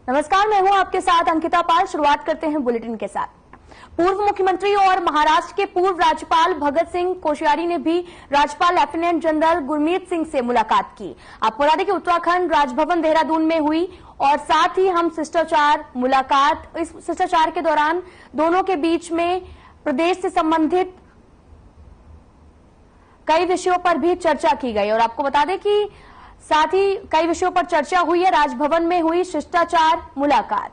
नमस्कार, मैं हूं आपके साथ अंकिता पाल। शुरुआत करते हैं बुलेटिन के साथ। पूर्व मुख्यमंत्री और महाराष्ट्र के पूर्व राज्यपाल भगत सिंह कोश्यारी ने भी राज्यपाल लेफ्टिनेंट जनरल गुरमीत सिंह से मुलाकात की। आपको बता दें कि उत्तराखंड राजभवन देहरादून में हुई और साथ ही हम शिष्टाचार मुलाकात, इस शिष्टाचार के दौरान दोनों के बीच में प्रदेश से संबंधित कई विषयों पर भी चर्चा की गई। और आपको बता दें कि साथ ही कई विषयों पर चर्चा हुई है। राजभवन में हुई शिष्टाचार मुलाकात।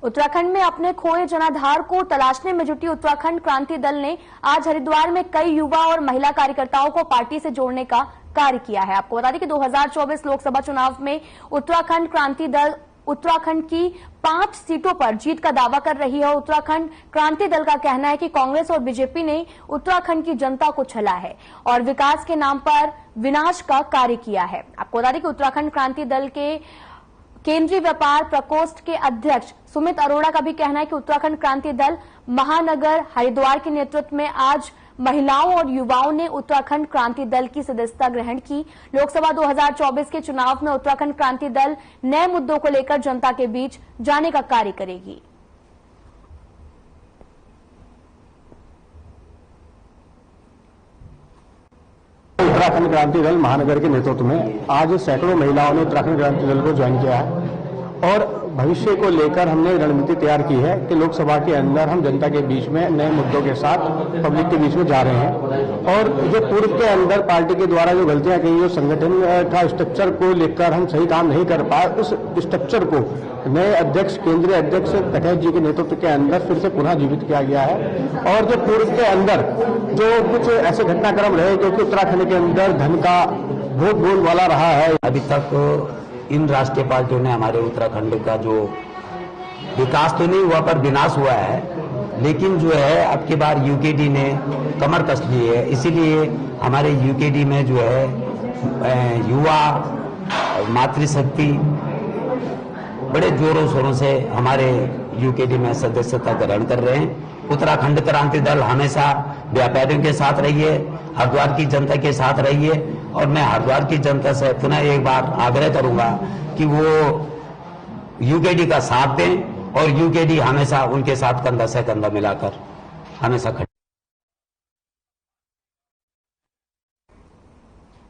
उत्तराखंड में अपने खोए जनाधार को तलाशने में जुटी उत्तराखंड क्रांति दल ने आज हरिद्वार में कई युवा और महिला कार्यकर्ताओं को पार्टी से जोड़ने का कार्य किया है। आपको बता दें कि 2024 लोकसभा चुनाव में उत्तराखंड क्रांति दल उत्तराखंड की 5 सीटों पर जीत का दावा कर रही है। उत्तराखंड क्रांति दल का कहना है कि कांग्रेस और बीजेपी ने उत्तराखंड की जनता को छला है और विकास के नाम पर विनाश का कार्य किया है। आपको बता दें कि उत्तराखंड क्रांति दल के केंद्रीय व्यापार प्रकोष्ठ के अध्यक्ष सुमित अरोड़ा का भी कहना है कि उत्तराखंड क्रांति दल महानगर हरिद्वार के नेतृत्व में आज महिलाओं और युवाओं ने उत्तराखंड क्रांति दल की सदस्यता ग्रहण की। लोकसभा 2024 के चुनाव में उत्तराखंड क्रांति दल नए मुद्दों को लेकर जनता के बीच जाने का कार्य करेगी। उत्तराखंड क्रांति दल महानगर के नेतृत्व में आज सैकड़ों महिलाओं ने उत्तराखंड क्रांति दल को ज्वाइन किया है और भविष्य को लेकर हमने रणनीति तैयार की है कि लोकसभा के अंदर हम जनता के बीच में नए मुद्दों के साथ पब्लिक के बीच में जा रहे हैं। और जो पूर्व के अंदर पार्टी के द्वारा जो गलतियां की, जो संगठन का स्ट्रक्चर को लेकर हम सही काम नहीं कर पाए, उस स्ट्रक्चर को नए अध्यक्ष, केंद्रीय अध्यक्ष कटैत जी के नेतृत्व के अंदर फिर से पुनः जीवित किया गया है। और जो पूर्व के अंदर जो कुछ ऐसे घटनाक्रम रहे क्योंकि उत्तराखंड के अंदर धन का बहुत बोलबाला रहा है। अभी तक इन राष्ट्रीय पार्टियों ने हमारे उत्तराखंड का जो विकास तो नहीं हुआ पर विनाश हुआ है, लेकिन जो है अब की बार यूकेडी ने कमर कस ली है। इसीलिए हमारे यूकेडी में जो है युवा मातृशक्ति बड़े जोरों शोरों से हमारे यूकेडी में सदस्यता ग्रहण कर रहे हैं। उत्तराखंड क्रांति दल हमेशा व्यापारियों के साथ रही है, हरिद्वार की जनता के साथ रही है और मैं हरिद्वार की जनता से पुनः एक बार आग्रह करूंगा कि वो यूकेडी का साथ दें और यूकेडी हमेशा उनके साथ कंधा से कंधा मिलाकर हमेशा खड़े।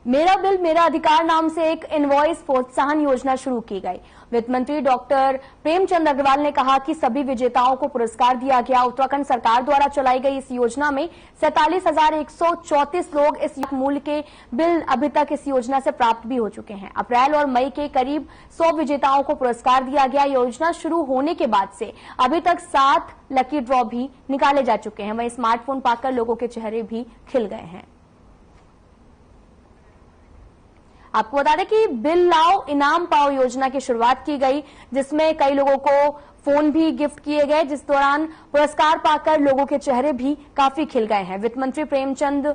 मेरा बिल मेरा अधिकार नाम से एक इनवॉइस प्रोत्साहन योजना शुरू की गई। वित्त मंत्री डॉक्टर प्रेमचंद अग्रवाल ने कहा कि सभी विजेताओं को पुरस्कार दिया गया। उत्तराखंड सरकार द्वारा चलाई गई इस योजना में 47,134 लोग इस मूल्य के बिल अभी तक इस योजना से प्राप्त भी हो चुके हैं। अप्रैल और मई के करीब 100 विजेताओं को पुरस्कार दिया गया। योजना शुरू होने के बाद से अभी तक 7 लकी ड्रॉ भी निकाले जा चुके हैं। वहीं स्मार्टफोन पाकर लोगों के चेहरे भी खिल गए हैं। आपको बता दें कि बिल लाओ इनाम पाओ योजना की शुरुआत की गई, जिसमें कई लोगों को फोन भी गिफ्ट किए गए, जिस दौरान पुरस्कार पाकर लोगों के चेहरे भी काफी खिल गए हैं। वित्त मंत्री प्रेमचंद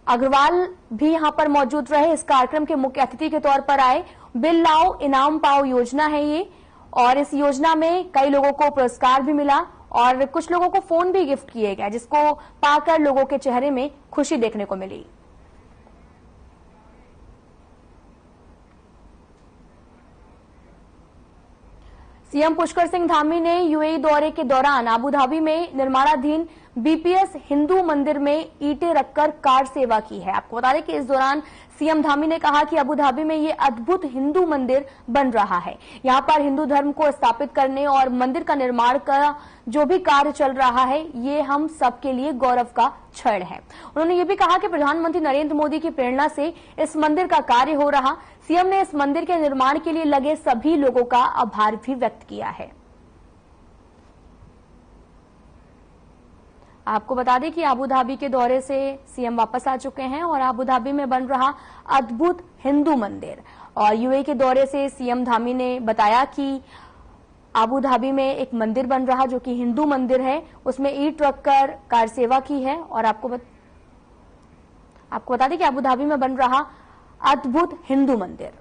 अग्रवाल भी यहां पर मौजूद रहे, इस कार्यक्रम के मुख्य अतिथि के तौर पर आए। बिल लाओ इनाम पाओ योजना है ये, और इस योजना में कई लोगों को पुरस्कार भी मिला और कुछ लोगों को फोन भी गिफ्ट किए गए, जिसको पाकर लोगों के चेहरे में खुशी देखने को मिली। सीएम पुष्कर सिंह धामी ने यूएई दौरे के दौरान अबू धाबी में निर्माणाधीन बीपीएस हिंदू मंदिर में ईंटें रखकर कार सेवा की है। आपको बता दें कि इस दौरान सीएम धामी ने कहा कि अबू धाबी में ये अद्भुत हिंदू मंदिर बन रहा है। यहां पर हिंदू धर्म को स्थापित करने और मंदिर का निर्माण का जो भी कार्य चल रहा है, ये हम सबके लिए गौरव का क्षण है। उन्होंने ये भी कहा कि प्रधानमंत्री नरेंद्र मोदी की प्रेरणा से इस मंदिर का कार्य हो रहा। सीएम ने इस मंदिर के निर्माण के लिए लगे सभी लोगों का आभार भी व्यक्त किया है। आपको बता दें कि अबू धाबी के दौरे से सीएम वापस आ चुके हैं और अबू धाबी में बन रहा अद्भुत हिंदू मंदिर, और यूएई के दौरे से सीएम धामी ने बताया कि अबू धाबी में एक मंदिर बन रहा जो कि हिंदू मंदिर है, उसमें ईंट रखकर कार सेवा की है। और आपको बता दें कि अबू धाबी में बन रहा अद्भुत हिंदू मंदिर।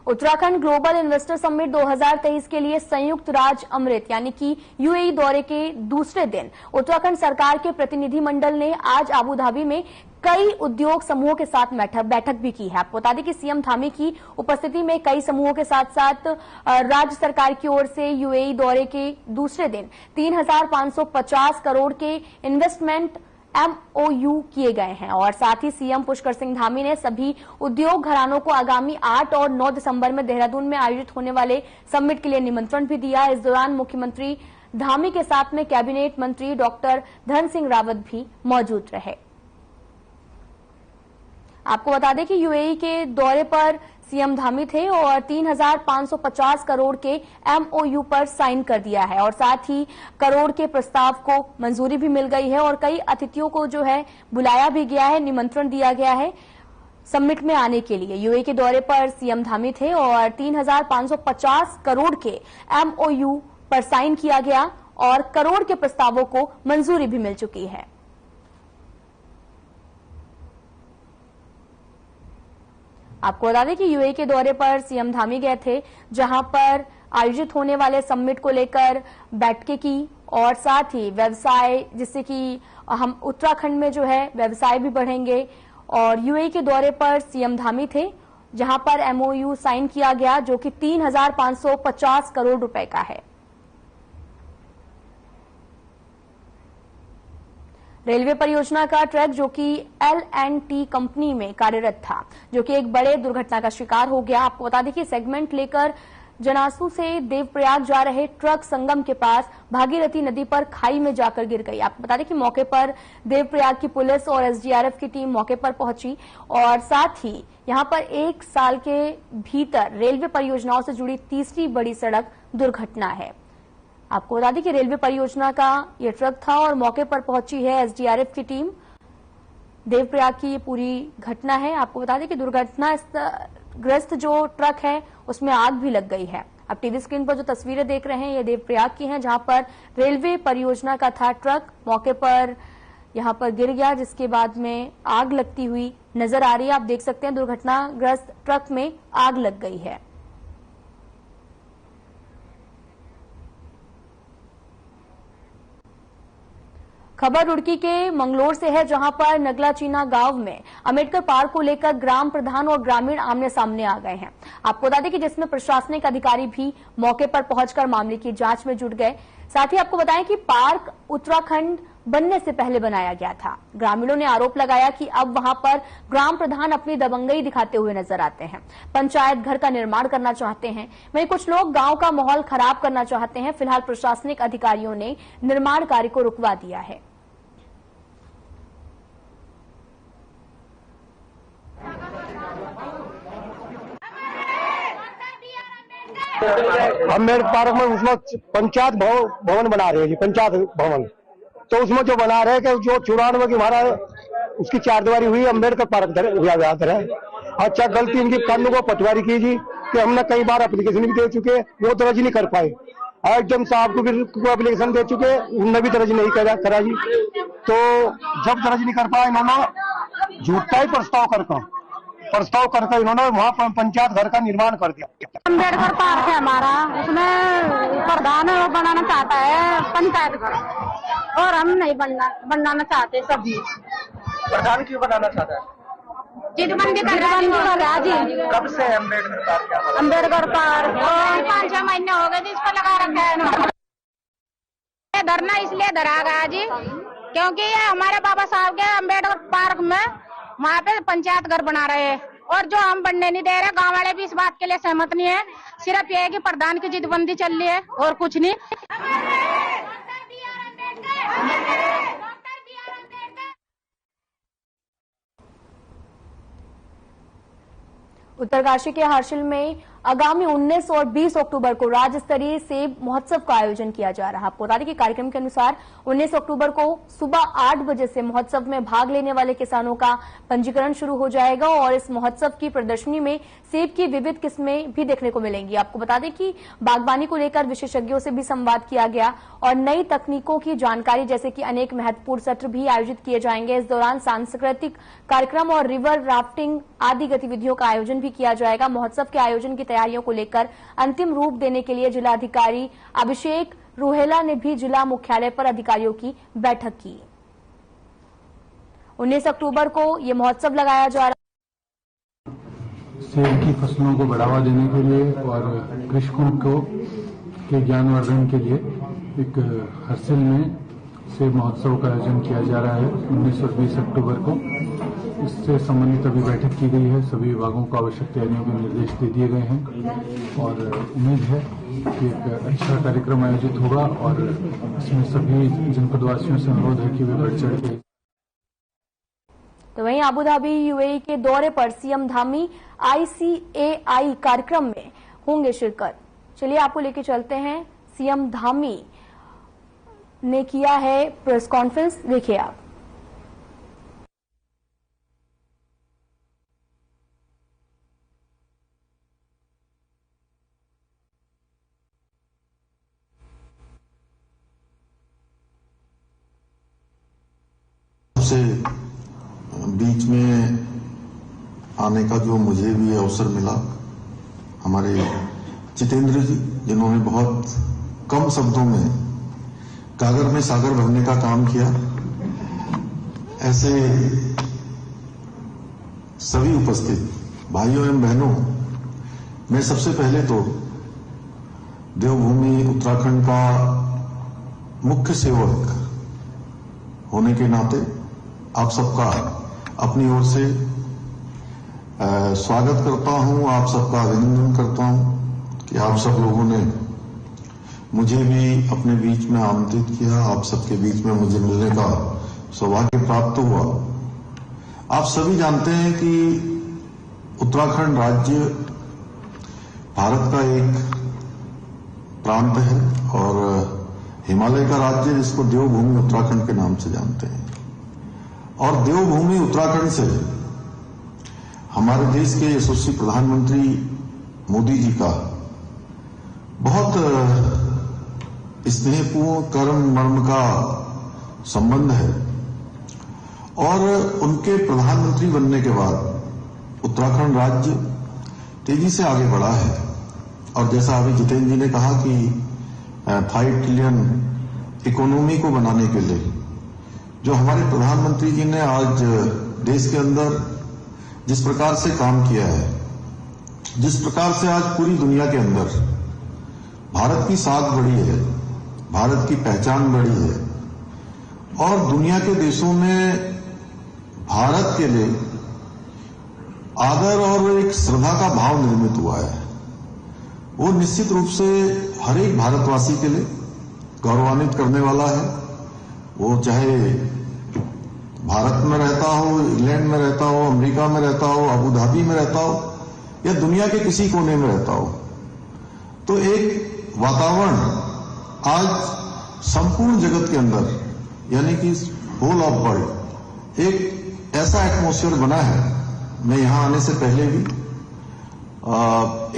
उत्तराखंड ग्लोबल इन्वेस्टर समिट 2023 के लिए संयुक्त राज्य अमृत यानी कि यूएई दौरे के दूसरे दिन उत्तराखंड सरकार के प्रतिनिधिमंडल ने आज आबू धाबी में कई उद्योग समूहों के साथ बैठक भी की है। आपको बता दें कि सीएम धामी की उपस्थिति में कई समूहों के साथ साथ राज्य सरकार की ओर से यूएई दौरे के दूसरे दिन 3,550 करोड़ के इन्वेस्टमेंट MOU किए गए हैं और साथ ही सीएम पुष्कर सिंह धामी ने सभी उद्योग घरानों को आगामी 8 और 9 दिसंबर में देहरादून में आयोजित होने वाले समिट के लिए निमंत्रण भी दिया। इस दौरान मुख्यमंत्री धामी के साथ में कैबिनेट मंत्री डॉक्टर धन सिंह रावत भी मौजूद रहे। आपको बता दें कि यूएई के दौरे पर सीएम धामी थे और 3,550 करोड़ के MOU पर साइन कर दिया है और साथ ही करोड़ के प्रस्ताव को मंजूरी भी मिल गई है और कई अतिथियों को जो है बुलाया भी गया है, निमंत्रण दिया गया है समिट में आने के लिए। यूएई के दौरे पर सीएम धामी थे और 3,550 करोड़ के MOU पर साइन किया गया और करोड़ के प्रस्तावों को मंजूरी भी मिल चुकी है। आपको बता दें कि यूएई के दौरे पर सीएम धामी गए थे, जहां पर आयोजित होने वाले समिट को लेकर बैठकें की और साथ ही व्यवसाय, जिससे कि हम उत्तराखंड में जो है व्यवसाय भी बढ़ेंगे। और यूएई के दौरे पर सीएम धामी थे, जहां पर MOU साइन किया गया जो कि 3,550 करोड़ रुपए का है। रेलवे परियोजना का ट्रक जो कि L&T कंपनी में कार्यरत था, जो कि एक बड़े दुर्घटना का शिकार हो गया। आपको बता दें कि सेगमेंट लेकर जनासू से देवप्रयाग जा रहे ट्रक संगम के पास भागीरथी नदी पर खाई में जाकर गिर गई। आपको बता दें कि मौके पर देवप्रयाग की पुलिस और SDRF की टीम मौके पर पहुंची और साथ ही यहां पर 1 साल के भीतर रेलवे परियोजनाओं से जुड़ी तीसरी बड़ी सड़क दुर्घटना है। आपको बता दें कि रेलवे परियोजना का यह ट्रक था और मौके पर पहुंची है SDRF की टीम। देवप्रयाग की ये पूरी घटना है। आपको बता दें कि दुर्घटना ग्रस्त जो ट्रक है उसमें आग भी लग गई है। अब टीवी स्क्रीन पर जो तस्वीरें देख रहे हैं ये देवप्रयाग की हैं, जहां पर रेलवे परियोजना का था ट्रक, मौके पर यहां पर गिर गया, जिसके बाद में आग लगती हुई नजर आ रही है। आप देख सकते हैं दुर्घटनाग्रस्त ट्रक में आग लग गई है। खबर रुड़की के मंगलोर से है, जहां पर नगलाचीना गांव में अंबेडकर पार्क को लेकर ग्राम प्रधान और ग्रामीण आमने सामने आ गए हैं। आपको बता दें कि जिसमें प्रशासनिक अधिकारी भी मौके पर पहुंचकर मामले की जांच में जुट गए। साथ ही आपको बताएं कि पार्क उत्तराखंड बनने से पहले बनाया गया था। ग्रामीणों ने आरोप लगाया कि अब वहां पर ग्राम प्रधान अपनी दबंगई दिखाते हुए नजर आते हैं, पंचायत घर का निर्माण करना चाहते हैं, वहीं कुछ लोग गांव का माहौल खराब करना चाहते हैं। फिलहाल प्रशासनिक अधिकारियों ने निर्माण कार्य को रुकवा दिया है। अम्बेडकर पार्क में उसमें पंचायत भवन बना रहे हैं जी, पंचायत भवन। तो उसमें जो बना रहे कि जो 94 की हमारा उसकी 4 दीवारी हुई अम्बेडकर पार्क याद रहे। अच्छा, गलती इनकी कानून को पटवारी की जी कि हमने कई बार एप्लीकेशन भी दे चुके, वो दर्ज नहीं कर पाए। एकदम साहब को भी एप्लीकेशन दे चुके, उनने भी दर्ज नहीं करा जी। तो जब दर्ज नहीं कर पाया, इन्होंने झूठा ही प्रस्ताव करके इन्होंने वहाँ पंचायत घर का निर्माण कर दिया। अम्बेडकर पार्क है हमारा, उसमें प्रधान वो बनाना चाहता है पंचायत घर, और हम नहीं बनाना चाहते। सभी प्रधान क्यों बनाना चाहता है? जिदबंदी कर रहा जी। कब से अम्बेडकर पार्क? अम्बेडकर पार्क 5-6 महीने हो गए जिस पर लगा रखा है ना। धरना इसलिए धरा गया जी क्योंकि ये हमारे बाबा साहब के अम्बेडकर पार्क में वहाँ पे पंचायत घर बना रहे हैं और जो हम बनने नहीं दे रहे। गांव वाले भी इस बात के लिए सहमत नहीं है। सिर्फ ये है कि प्रधान की जिदबंदी चल रही है और कुछ नहीं। उत्तरकाशी के हर्षिल में आगामी 19 और 20 अक्टूबर को राज्य स्तरीय सेब महोत्सव का आयोजन किया जा रहा है। आपको बता दें कि कार्यक्रम के अनुसार 19 अक्टूबर को सुबह 8 बजे से महोत्सव में भाग लेने वाले किसानों का पंजीकरण शुरू हो जाएगा और इस महोत्सव की प्रदर्शनी में सेब की विविध किस्में भी देखने को मिलेंगी। आपको बता दें कि बागवानी को लेकर विशेषज्ञों से भी संवाद किया गया और नई तकनीकों की जानकारी जैसे कि अनेक महत्वपूर्ण सत्र भी आयोजित किए जाएंगे। इस दौरान सांस्कृतिक कार्यक्रम और रिवर राफ्टिंग आदि गतिविधियों का आयोजन भी किया जाएगा। महोत्सव के आयोजन की तैयारियों को लेकर अंतिम रूप देने के लिए जिलाधिकारी अभिषेक रुहेला ने भी जिला मुख्यालय पर अधिकारियों की बैठक की। 19 अक्टूबर को ये महोत्सव लगाया जा रहा है। सेब की फसलों को बढ़ावा देने के लिए और कृषकों को के ज्ञानवर्धन के लिए एक हर्सिल में सेब महोत्सव का आयोजन किया जा रहा है 19 और 20 अक्टूबर को। इससे संबंधित अभी बैठक की गई है। सभी विभागों को आवश्यक तैयारियों के निर्देश दे दिए गए हैं और उम्मीद है कि एक अच्छा कार्यक्रम आयोजित होगा और इसमें सभी जनपदवासियों से अनुरोध है कि वे बढ़ चढ़ के। तो वहीं अबू धाबी यूएई के दौरे पर सीएम धामी ICAI कार्यक्रम में होंगे शिरकत। चलिए आपको लेके चलते हैं। सीएम धामी ने किया है प्रेस कॉन्फ्रेंस, देखिए आप। से बीच में आने का जो मुझे भी अवसर मिला, हमारे जितेंद्र जी जिन्होंने बहुत कम शब्दों में गागर में सागर भरने का काम किया, ऐसे सभी उपस्थित भाइयों एवं बहनों, मैं सबसे पहले तो देवभूमि उत्तराखंड का मुख्य सेवक होने के नाते आप सबका अपनी ओर से स्वागत करता हूं, आप सबका अभिनंदन करता हूं कि आप सब लोगों ने मुझे भी अपने बीच में आमंत्रित किया। आप सबके बीच में मुझे मिलने का सौभाग्य प्राप्त हुआ। आप सभी जानते हैं कि उत्तराखंड राज्य भारत का एक प्रांत है और हिमालय का राज्य, जिसको देवभूमि उत्तराखंड के नाम से जानते हैं। और देवभूमि उत्तराखंड से हमारे देश के यशस्वी प्रधानमंत्री मोदी जी का बहुत स्नेहपूर्ण कर्म मर्म का संबंध है और उनके प्रधानमंत्री बनने के बाद उत्तराखंड राज्य तेजी से आगे बढ़ा है। और जैसा अभी जितेंद्र जी ने कहा कि 5 ट्रिलियन इकोनॉमी को बनाने के लिए जो हमारे प्रधानमंत्री जी ने आज देश के अंदर जिस प्रकार से काम किया है, जिस प्रकार से आज पूरी दुनिया के अंदर भारत की साख बढ़ी है, भारत की पहचान बढ़ी है और दुनिया के देशों में भारत के लिए आदर और एक श्रद्धा का भाव निर्मित हुआ है, वो निश्चित रूप से हर एक भारतवासी के लिए गौरवान्वित करने वाला है। वो चाहे भारत में रहता हो, इंग्लैंड में रहता हो, अमेरिका में रहता हो, अबू धाबी में रहता हो या दुनिया के किसी कोने में रहता हो। तो एक वातावरण आज संपूर्ण जगत के अंदर यानी कि होल ऑफ वर्ल्ड एक ऐसा एटमॉस्फेयर बना है। मैं यहां आने से पहले भी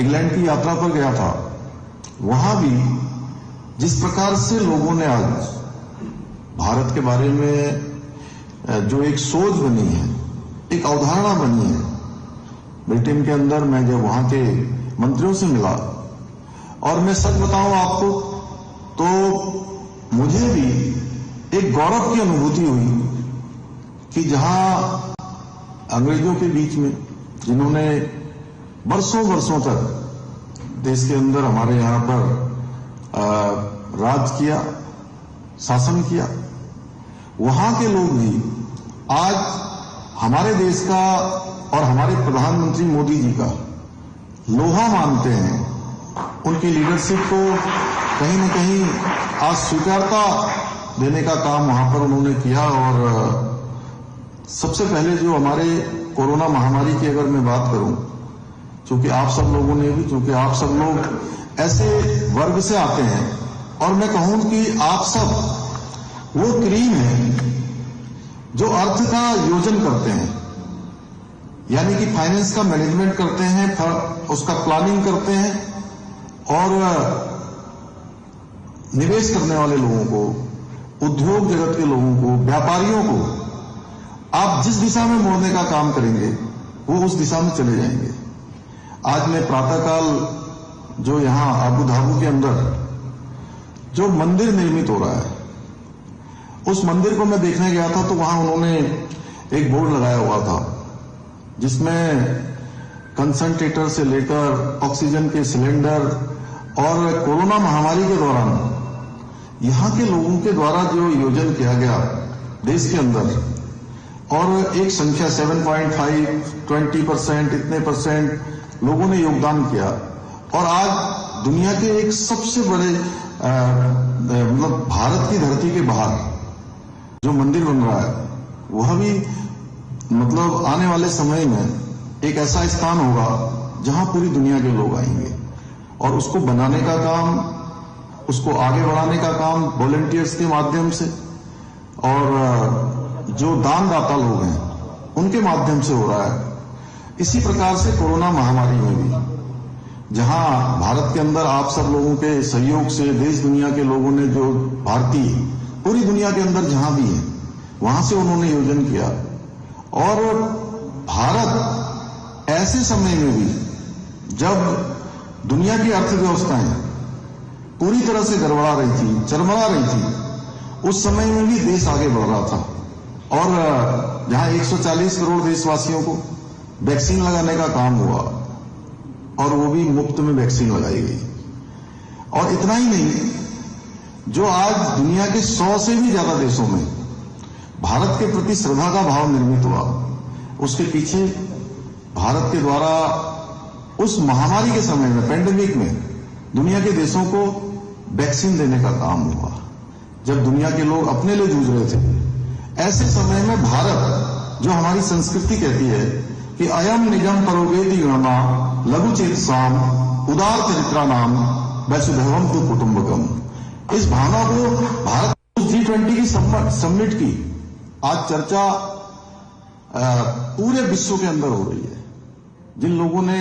इंग्लैंड की यात्रा पर गया था, वहां भी जिस प्रकार से लोगों ने आज भारत के बारे में जो एक सोच बनी है, एक अवधारणा बनी है, ब्रिटेन के अंदर मैं जब वहां के मंत्रियों से मिला और मैं सच बताऊं आपको तो मुझे भी एक गौरव की अनुभूति हुई कि जहां अंग्रेजों के बीच में जिन्होंने वर्षों वर्षों तक देश के अंदर हमारे यहां पर राज किया, शासन किया, वहां के लोग भी आज हमारे देश का और हमारे प्रधानमंत्री मोदी जी का लोहा मानते हैं। उनकी लीडरशिप को कहीं न कहीं आज स्वीकारता देने का काम वहां पर उन्होंने किया। और सबसे पहले जो हमारे कोरोना महामारी की अगर मैं बात करूं, चूंकि आप सब लोगों ने भी, चूंकि आप सब लोग ऐसे वर्ग से आते हैं और मैं कहूं कि आप सब वो क्रीम है जो अर्थ का योजन करते हैं, यानी कि फाइनेंस का मैनेजमेंट करते हैं, उसका प्लानिंग करते हैं और निवेश करने वाले लोगों को, उद्योग जगत के लोगों को, व्यापारियों को आप जिस दिशा में मोड़ने का काम करेंगे वो उस दिशा में चले जाएंगे। आज मैं प्रातःकाल जो यहाँ आबू धाबू के अंदर जो मंदिर निर्मित हो रहा है, उस मंदिर को मैं देखने गया था, तो वहां उन्होंने एक बोर्ड लगाया हुआ था जिसमें कंसंट्रेटर से लेकर ऑक्सीजन के सिलेंडर और कोरोना महामारी के दौरान यहां के लोगों के द्वारा जो योजन किया गया देश के अंदर, और एक संख्या 7.5 20% इतने % लोगों ने योगदान किया, और आज दुनिया के एक सबसे बड़े मतलब भारत की धरती के बाहर जो मंदिर बन रहा है, वह भी मतलब आने वाले समय में एक ऐसा स्थान होगा जहां पूरी दुनिया के लोग आएंगे, और उसको बनाने का काम, उसको आगे बढ़ाने का काम वॉलंटियर्स के माध्यम से और जो दानदाता लोग हैं उनके माध्यम से हो रहा है। इसी प्रकार से कोरोना महामारी में भी जहां भारत के अंदर आप सब लोगों के सहयोग से देश दुनिया के लोगों ने, जो भारतीय पूरी दुनिया के अंदर जहां भी है वहां से उन्होंने योजन किया, और भारत ऐसे समय में भी जब दुनिया की अर्थव्यवस्थाएं पूरी तरह से गड़बड़ा रही थी, चरमरा रही थी, उस समय में भी देश आगे बढ़ रहा था, और जहां 140 करोड़ देशवासियों को वैक्सीन लगाने का काम हुआ, और वो भी मुफ्त में वैक्सीन लगाई गई। और इतना ही नहीं, जो आज दुनिया के 100 से भी ज्यादा देशों में भारत के प्रति श्रद्धा का भाव निर्मित हुआ, उसके पीछे भारत के द्वारा उस महामारी के समय में, पेंडेमिक में, दुनिया के देशों को वैक्सीन देने का काम हुआ। जब दुनिया के लोग अपने लिए जूझ रहे थे, ऐसे समय में भारत, जो हमारी संस्कृति कहती है कि अयम निजम परोगेति गणना लघु चेतसाम उदार चरित्रा नाम वसुधैवम तु कुटुंबकम, इस भावना को भारत G20 की समिट की आज चर्चा पूरे विश्व के अंदर हो रही है। जिन लोगों ने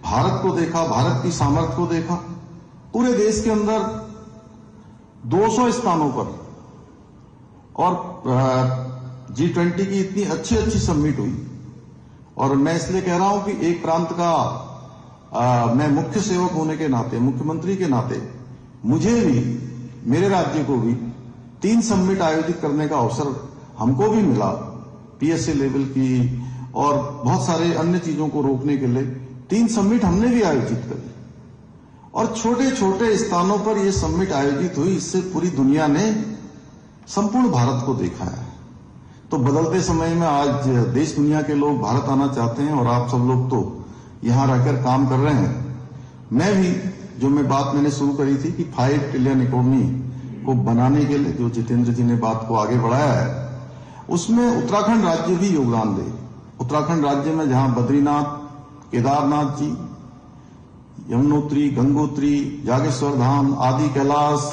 भारत को देखा, भारत की सामर्थ्य को देखा, पूरे देश के अंदर 200 स्थानों पर, और G20 की इतनी अच्छी अच्छी समिट हुई। और मैं इसलिए कह रहा हूं कि एक प्रांत का मैं मुख्य सेवक होने के नाते, मुख्यमंत्री के नाते, मुझे भी, मेरे राज्य को भी 3 समिट आयोजित करने का अवसर हमको भी मिला, PSA लेवल की और बहुत सारे अन्य चीजों को रोकने के लिए 3 समिट हमने भी आयोजित करी, और छोटे छोटे स्थानों पर यह समिट आयोजित हुई। इससे पूरी दुनिया ने संपूर्ण भारत को देखा है। तो बदलते समय में आज देश दुनिया के लोग भारत आना चाहते हैं, और आप सब लोग तो यहां रहकर काम कर रहे हैं। मैं भी, जो बात मैंने शुरू करी थी कि 5 ट्रिलियन इकोनॉमी को बनाने के लिए जो जितेंद्र जी ने बात को आगे बढ़ाया है, उसमें उत्तराखंड राज्य भी योगदान दे। उत्तराखंड राज्य में जहां बद्रीनाथ, केदारनाथ जी, यमुनोत्री, गंगोत्री, जागेश्वर धाम, आदि कैलाश,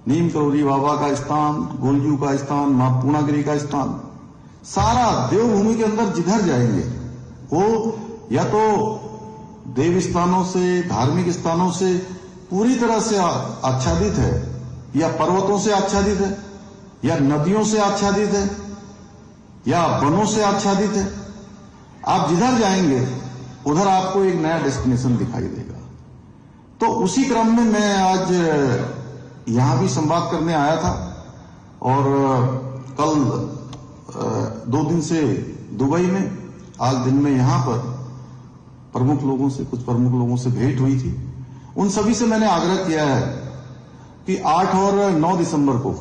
नीम करोली बाबा का स्थान, गोलजू का स्थान, मां पूर्णागिरी का स्थान, सारा देवभूमि के अंदर जिधर जाएंगे वो या तो देव स्थानों से, धार्मिक स्थानों से पूरी तरह से आच्छादित है, या पर्वतों से आच्छादित है, या नदियों से आच्छादित है, या वनों से आच्छादित है। आप जिधर जाएंगे उधर आपको एक नया डेस्टिनेशन दिखाई देगा। तो उसी क्रम में मैं आज यहां भी संवाद करने आया था, और कल 2 दिन से दुबई में, आज दिन में यहां पर प्रमुख लोगों से, कुछ प्रमुख लोगों से भेंट हुई थी। उन सभी से मैंने आग्रह किया है कि 8 और 9 दिसंबर को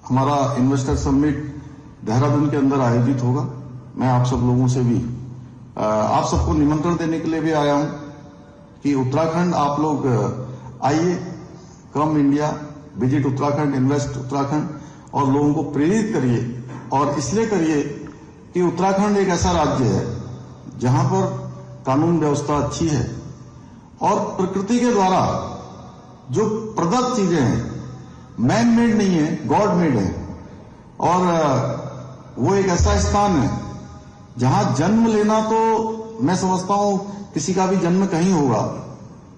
हमारा इन्वेस्टर समिट देहरादून के अंदर आयोजित होगा। मैं आप सब लोगों से भी, आप सबको निमंत्रण देने के लिए भी आया हूं कि उत्तराखंड आप लोग आइए, come India, visit Uttarakhand, invest Uttarakhand, और लोगों को प्रेरित करिए। और इसलिए करिए कि उत्तराखंड एक ऐसा राज्य है जहां पर कानून व्यवस्था अच्छी है, और प्रकृति के द्वारा जो प्रदत्त चीजें हैं मैन मेड नहीं है, गॉड मेड है। और वो एक ऐसा स्थान है जहां जन्म लेना, तो मैं समझता हूं किसी का भी जन्म कहीं होगा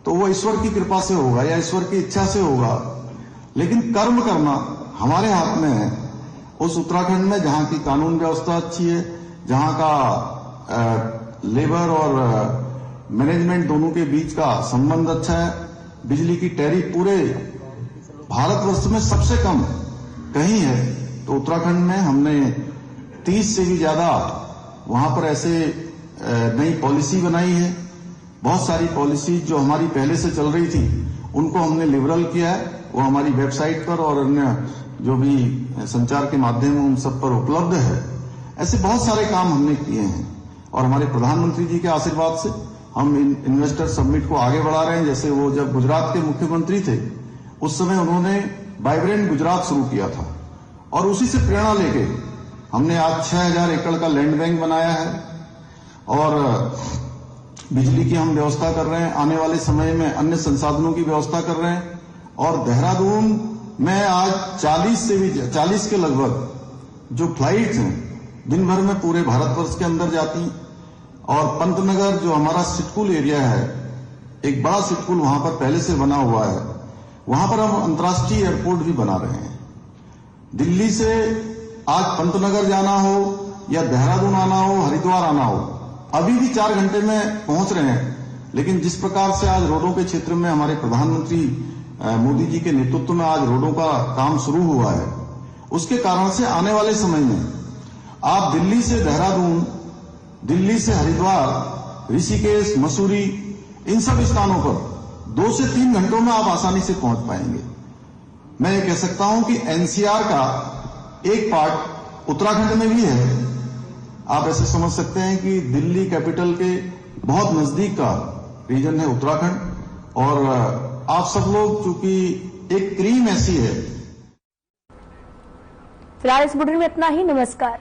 तो वो ईश्वर की कृपा से होगा या ईश्वर की इच्छा से होगा, लेकिन कर्म करना हमारे हाथ में है। उस उत्तराखंड में जहां की कानून व्यवस्था अच्छी है, जहां का लेबर और मैनेजमेंट दोनों के बीच का संबंध अच्छा है। बिजली की टैरिफ पूरे भारतवर्ष में सबसे कम कहीं है तो उत्तराखंड में हमने 30 से भी ज्यादा वहां पर ऐसे नई पॉलिसी बनाई है। बहुत सारी पॉलिसी जो हमारी पहले से चल रही थी उनको हमने लिबरल किया है। वो हमारी वेबसाइट पर और अन्य जो भी संचार के माध्यम उन सब पर उपलब्ध है। ऐसे बहुत सारे काम हमने किए हैं और हमारे प्रधानमंत्री जी के आशीर्वाद से हम इन्वेस्टर समिट को आगे बढ़ा रहे हैं। जैसे वो जब गुजरात के मुख्यमंत्री थे उस समय उन्होंने वाइब्रेंट गुजरात शुरू किया था और उसी से प्रेरणा लेके हमने आज 6000 एकड़ का लैंड बैंक बनाया है और बिजली की हम व्यवस्था कर रहे हैं। आने वाले समय में अन्य संसाधनों की व्यवस्था कर रहे हैं और देहरादून में आज 40 के लगभग जो फ्लाइट्स हैं दिन भर में पूरे भारतवर्ष के अंदर जाती हैं। और पंतनगर जो हमारा सिटकुल एरिया है, एक बड़ा सिटकुल वहां पर पहले से बना हुआ है, वहां पर हम अंतर्राष्ट्रीय एयरपोर्ट भी बना रहे हैं। दिल्ली से आज पंतनगर जाना हो या देहरादून आना हो, हरिद्वार आना हो, अभी भी 4 घंटे में पहुंच रहे हैं। लेकिन जिस प्रकार से आज रोडों के क्षेत्र में हमारे प्रधानमंत्री मोदी जी के नेतृत्व में आज रोडों का काम शुरू हुआ है, उसके कारण से आने वाले समय में आप दिल्ली से देहरादून, दिल्ली से हरिद्वार, ऋषिकेश, मसूरी, इन सब स्थानों पर 2 से 3 घंटों में आप आसानी से पहुंच पाएंगे। मैं ये कह सकता हूं कि एनसीआर का एक पार्ट उत्तराखंड में भी है। आप ऐसे समझ सकते हैं कि दिल्ली कैपिटल के बहुत नजदीक का रीजन है उत्तराखंड और आप सब लोग चूंकि एक क्रीम ऐसी है। फिलहाल इस बुलेटिन में इतना ही। नमस्कार।